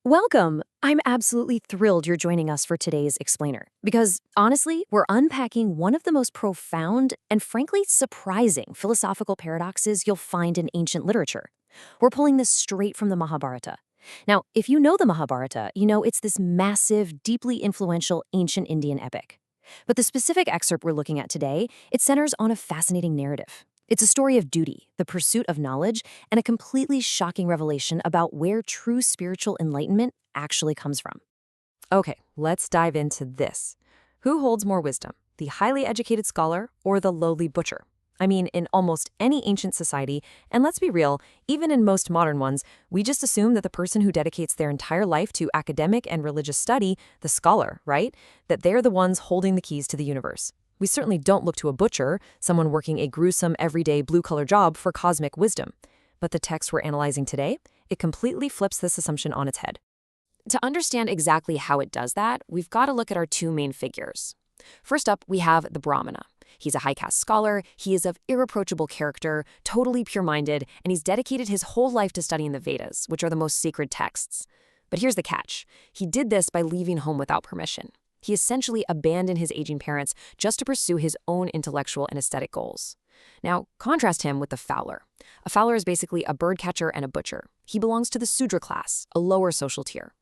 Welcome! I'm absolutely thrilled you're joining us for today's explainer, because honestly, we're unpacking one of the most profound and frankly surprising philosophical paradoxes you'll find in ancient literature. We're pulling this straight from the Mahabharata. Now, if you know the Mahabharata, you know it's this massive, deeply influential ancient Indian epic. But the specific excerpt we're looking at today, it centers on a fascinating narrative. It's a story of duty, the pursuit of knowledge, and a completely shocking revelation about where true spiritual enlightenment actually comes from. Okay, let's dive into this. Who holds more wisdom, the highly educated scholar or the lowly butcher? I mean, in almost any ancient society, and let's be real, even in most modern ones, we just assume that the person who dedicates their entire life to academic and religious study, the scholar, right? That they're the ones holding the keys to the universe. We certainly don't look to a butcher, someone working a gruesome, everyday blue-collar job, for cosmic wisdom. But the text we're analyzing today, it completely flips this assumption on its head. To understand exactly how it does that, we've got to look at our two main figures. First up, we have the Brahmana. He's a high caste scholar, he is of irreproachable character, totally pure-minded, and he's dedicated his whole life to studying the Vedas, which are the most sacred texts. But here's the catch. He did this by leaving home without permission. He essentially abandoned his aging parents just to pursue his own intellectual and aesthetic goals. Now, contrast him with the fowler. A fowler is basically a bird catcher and a butcher. He belongs to the Shudra class, a lower social tier.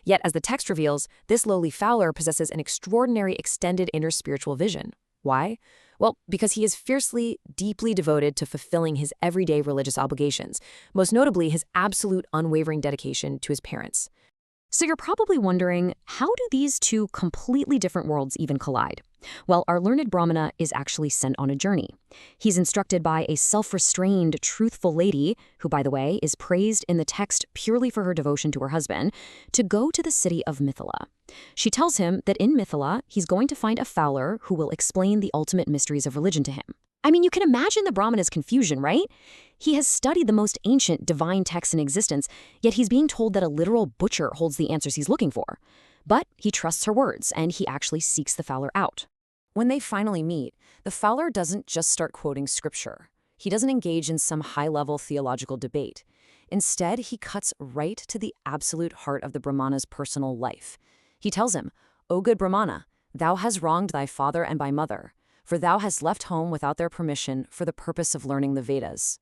Yet, as the text reveals, this lowly fowler possesses an extraordinary extended inner spiritual vision. Why? Well, because he is fiercely, deeply devoted to fulfilling his everyday religious obligations, most notably his absolute unwavering dedication to his parents. So you're probably wondering, how do these two completely different worlds even collide? Well, our learned Brahmana is actually sent on a journey. He's instructed by a self-restrained, truthful lady, who, by the way, is praised in the text purely for her devotion to her husband, to go to the city of Mithila. She tells him that in Mithila, he's going to find a fowler who will explain the ultimate mysteries of religion to him. I mean, you can imagine the Brahmana's confusion, right? He has studied the most ancient divine texts in existence, yet he's being told that a literal butcher holds the answers he's looking for. But he trusts her words, and he actually seeks the fowler out. When they finally meet, the fowler doesn't just start quoting scripture. He doesn't engage in some high-level theological debate. Instead, he cuts right to the absolute heart of the Brahmana's personal life. He tells him, "O good Brahmana, thou hast wronged thy father and thy mother, for thou hast left home without their permission for the purpose of learning the Vedas."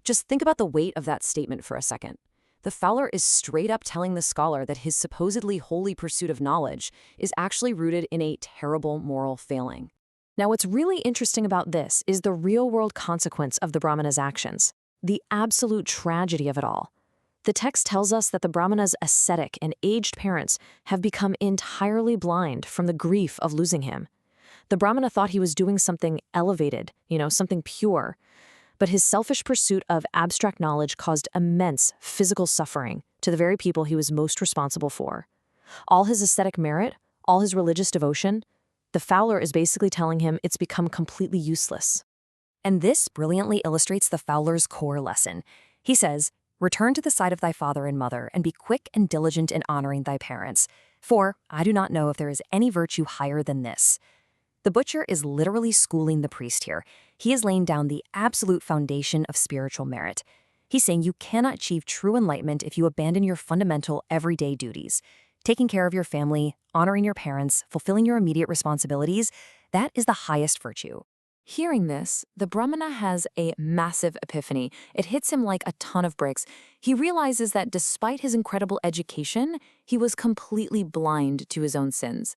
Just think about the weight of that statement for a second. The fowler is straight up telling the scholar that his supposedly holy pursuit of knowledge is actually rooted in a terrible moral failing. Now, what's really interesting about this is the real-world consequence of the Brahmana's actions, the absolute tragedy of it all. The text tells us that the Brahmana's ascetic and aged parents have become entirely blind from the grief of losing him. The Brahmana thought he was doing something elevated, something pure. But his selfish pursuit of abstract knowledge caused immense physical suffering to the very people he was most responsible for. All his aesthetic merit, all his religious devotion, the fowler is basically telling him it's become completely useless. And this brilliantly illustrates the fowler's core lesson. He says, "Return to the side of thy father and mother, and be quick and diligent in honoring thy parents. For I do not know if there is any virtue higher than this." The butcher is literally schooling the priest here. He is laying down the absolute foundation of spiritual merit. He's saying you cannot achieve true enlightenment if you abandon your fundamental everyday duties. Taking care of your family, honoring your parents, fulfilling your immediate responsibilities, that is the highest virtue. Hearing this, the Brahmana has a massive epiphany. It hits him like a ton of bricks. He realizes that despite his incredible education, he was completely blind to his own sins.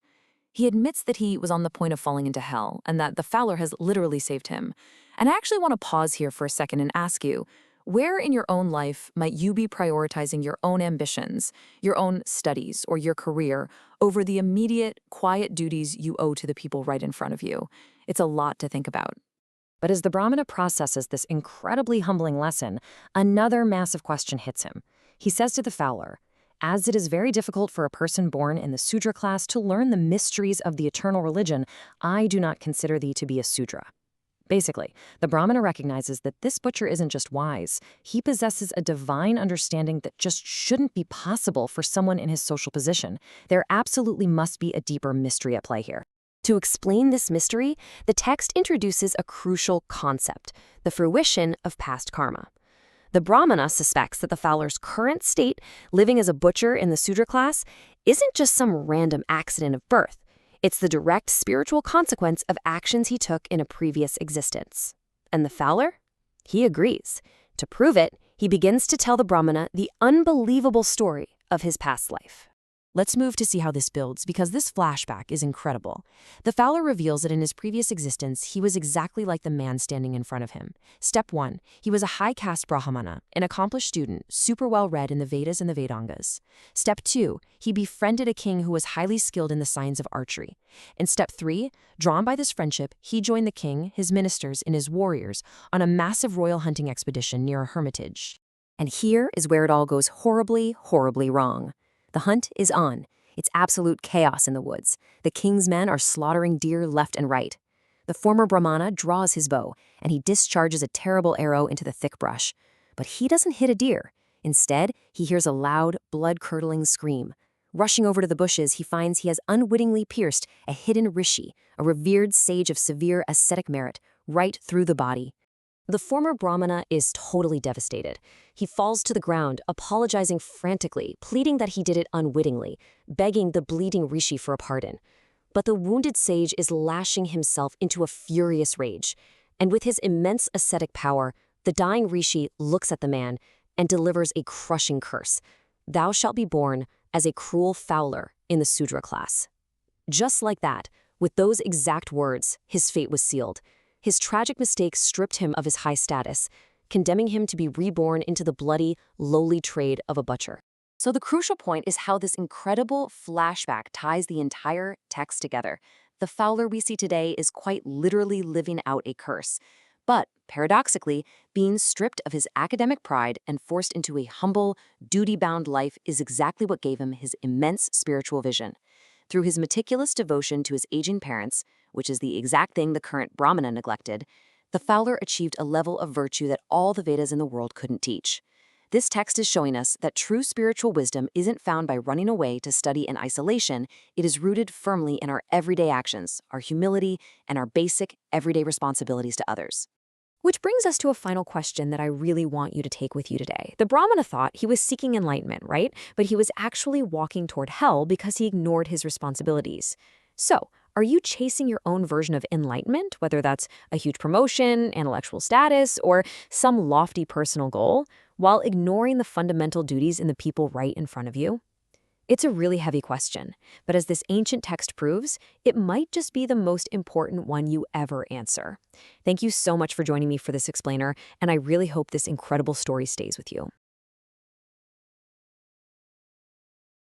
He admits that he was on the point of falling into hell, and that the fowler has literally saved him. And I actually want to pause here for a second and ask you, where in your own life might you be prioritizing your own ambitions, your own studies, or your career over the immediate, quiet duties you owe to the people right in front of you? It's a lot to think about. But as the Brahmana processes this incredibly humbling lesson, another massive question hits him. He says to the fowler, "As it is very difficult for a person born in the Shudra class to learn the mysteries of the eternal religion, I do not consider thee to be a Shudra." Basically, the Brahmana recognizes that this butcher isn't just wise. He possesses a divine understanding that just shouldn't be possible for someone in his social position. There absolutely must be a deeper mystery at play here. To explain this mystery, the text introduces a crucial concept, the fruition of past karma. The Brahmana suspects that the fowler's current state, living as a butcher in the Shudra class, isn't just some random accident of birth. It's the direct spiritual consequence of actions he took in a previous existence. And the fowler? He agrees. To prove it, he begins to tell the Brahmana the unbelievable story of his past life. Let's move to see how this builds, because this flashback is incredible. The fowler reveals that in his previous existence, he was exactly like the man standing in front of him. Step 1. He was a high caste Brahmana, an accomplished student, super well read in the Vedas and the Vedangas. Step 2. He befriended a king who was highly skilled in the science of archery. And step 3. Drawn by this friendship, he joined the king, his ministers, and his warriors on a massive royal hunting expedition near a hermitage. And here is where it all goes horribly, horribly wrong. The hunt is on. It's absolute chaos in the woods. The king's men are slaughtering deer left and right. The former Brahmana draws his bow, and he discharges a terrible arrow into the thick brush. But he doesn't hit a deer. Instead, he hears a loud, blood-curdling scream. Rushing over to the bushes, he finds he has unwittingly pierced a hidden Rishi, a revered sage of severe ascetic merit, right through the body. The former Brahmana is totally devastated. He falls to the ground, apologizing frantically, pleading that he did it unwittingly, begging the bleeding Rishi for a pardon. But the wounded sage is lashing himself into a furious rage. And with his immense ascetic power, the dying Rishi looks at the man and delivers a crushing curse. Thou shalt be born as a cruel fowler in the Shudra class. Just like that, with those exact words, his fate was sealed. His tragic mistake stripped him of his high status, condemning him to be reborn into the bloody, lowly trade of a butcher. So the crucial point is how this incredible flashback ties the entire text together. The fowler we see today is quite literally living out a curse. But, paradoxically, being stripped of his academic pride and forced into a humble, duty-bound life is exactly what gave him his immense spiritual vision. Through his meticulous devotion to his aging parents, which is the exact thing the current Brahmana neglected, the fowler achieved a level of virtue that all the Vedas in the world couldn't teach. This text is showing us that true spiritual wisdom isn't found by running away to study in isolation. It is rooted firmly in our everyday actions, our humility, and our basic, everyday responsibilities to others. Which brings us to a final question that I really want you to take with you today. The Brahmana thought he was seeking enlightenment, right? But he was actually walking toward hell because he ignored his responsibilities. So, are you chasing your own version of enlightenment, whether that's a huge promotion, intellectual status, or some lofty personal goal, while ignoring the fundamental duties in the people right in front of you? It's a really heavy question, but as this ancient text proves, it might just be the most important one you ever answer. Thank you so much for joining me for this explainer, and I really hope this incredible story stays with you.